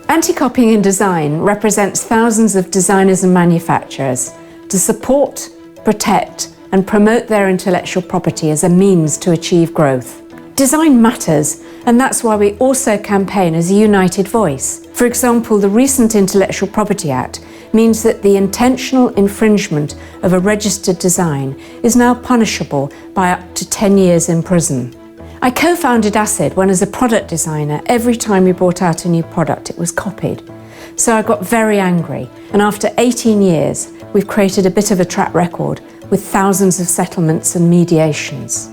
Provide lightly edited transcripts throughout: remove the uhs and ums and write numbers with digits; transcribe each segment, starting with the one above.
Anti-copying in design represents thousands of designers and manufacturers to support, protect, and promote their intellectual property as a means to achieve growth. Design matters, and that's why we also campaign as a united voice. For example, the recent Intellectual Property Act means that the intentional infringement of a registered design is now punishable by up to 10 years in prison. I co-founded Acid when, as a product designer, every time we brought out a new product, it was copied. So I got very angry, and after 18 years, we've created a bit of a track record with thousands of settlements and mediations.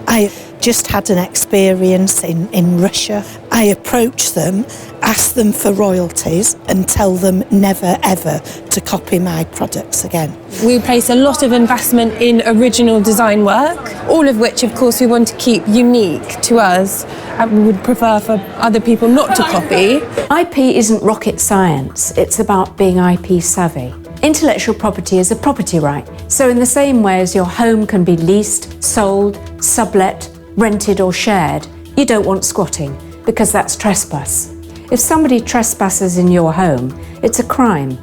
I just had an experience in Russia. I approach them, ask them for royalties and tell them never ever to copy my products again. We place a lot of investment in original design work, all of which of course we want to keep unique to us and we would prefer for other people not to copy. IP isn't rocket science, it's about being IP savvy. Intellectual property is a property right, so in the same way as your home can be leased, sold, sublet, rented or shared, you don't want squatting, because that's trespass. If somebody trespasses in your home, it's a crime.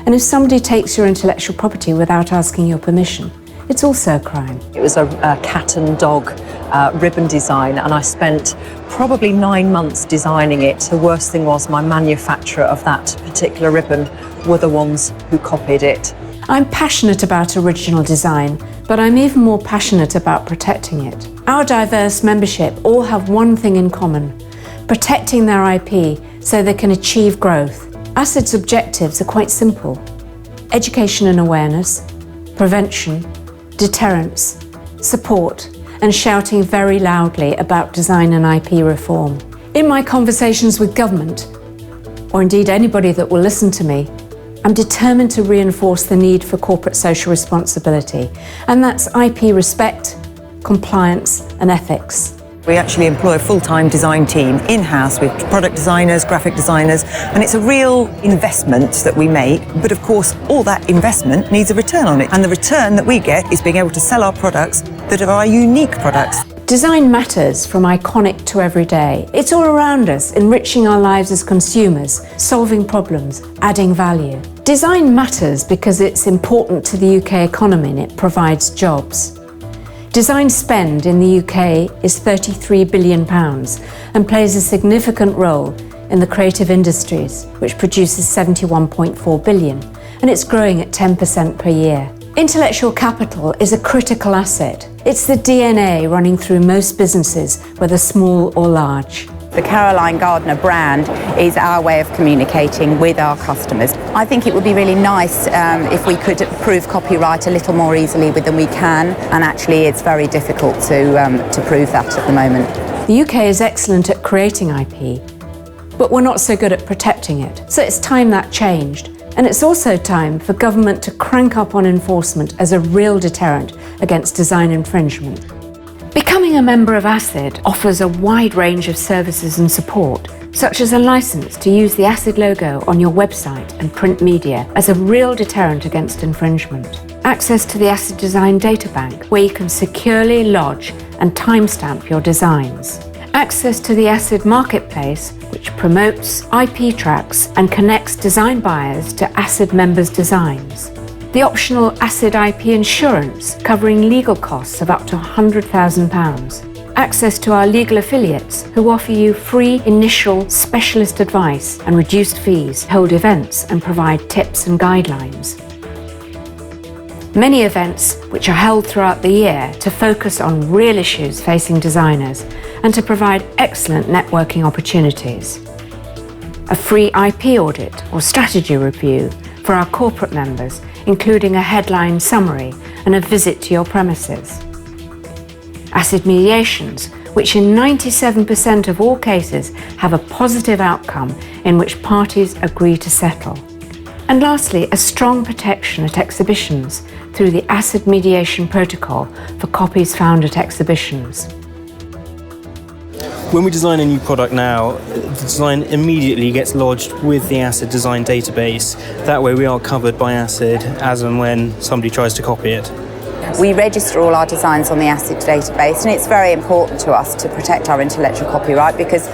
And if somebody takes your intellectual property without asking your permission, it's also a crime. It was a cat and dog ribbon design, and I spent probably 9 months designing it. The worst thing was my manufacturer of that particular ribbon were the ones who copied it. I'm passionate about original design, but I'm even more passionate about protecting it. Our diverse membership all have one thing in common: protecting their IP so they can achieve growth. Acid's objectives are quite simple: education and awareness, prevention, deterrence, support, and shouting very loudly about design and IP reform. In my conversations with government, or indeed anybody that will listen to me, I'm determined to reinforce the need for corporate social responsibility, and that's IP respect, compliance, and ethics. We actually employ a full-time design team in-house with product designers, graphic designers, and it's a real investment that we make. But of course, all that investment needs a return on it. And the return that we get is being able to sell our products that are our unique products. Design matters from iconic to everyday. It's all around us, enriching our lives as consumers, solving problems, adding value. Design matters because it's important to the UK economy and it provides jobs. Design spend in the UK is £33 billion and plays a significant role in the creative industries, which produces £71.4 billion, and it's growing at 10% per year. Intellectual capital is a critical asset. It's the DNA running through most businesses, whether small or large. The Caroline Gardner brand is our way of communicating with our customers. I think it would be really nice if we could prove copyright a little more easily than we can, and actually it's very difficult to prove that at the moment. The UK is excellent at creating IP, but we're not so good at protecting it. So it's time that changed. And it's also time for government to crank up on enforcement as a real deterrent against design infringement. Becoming a member of Acid offers a wide range of services and support, such as a license to use the Acid logo on your website and print media as a real deterrent against infringement. Access to the Acid Design Data Bank, where you can securely lodge and timestamp your designs. Access to the Acid Marketplace, which promotes IP tracks and connects design buyers to Acid members' designs. The optional Acid IP insurance, covering legal costs of up to £100,000. Access to our legal affiliates, who offer you free initial specialist advice and reduced fees, hold events and provide tips and guidelines. Many events which are held throughout the year to focus on real issues facing designers and to provide excellent networking opportunities. A free IP audit or strategy review for our corporate members, including a headline summary and a visit to your premises. Acid mediations, which in 97% of all cases have a positive outcome in which parties agree to settle. And lastly, a strong protection at exhibitions through the Acid Mediation Protocol for copies found at exhibitions. When we design a new product now, the design immediately gets lodged with the Acid design database. That way we are covered by Acid as and when somebody tries to copy it. We register all our designs on the ACID database, and it's very important to us to protect our intellectual copyright because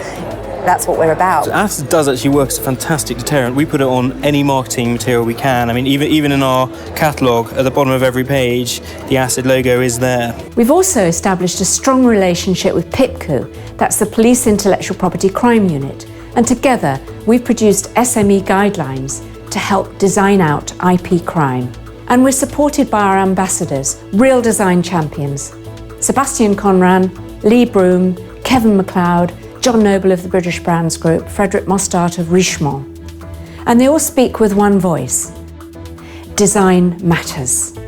that's what we're about. So ACID does actually work as a fantastic deterrent. We put it on any marketing material we can. I mean, even in our catalogue, at the bottom of every page, the ACID logo is there. We've also established a strong relationship with PIPCU, that's the Police Intellectual Property Crime Unit, and together we've produced SME guidelines to help design out IP crime. And we're supported by our ambassadors, real design champions, Sebastian Conran, Lee Broom, Kevin MacLeod, John Noble of the British Brands Group, Frederick Mostart of Richemont. And they all speak with one voice. Design matters.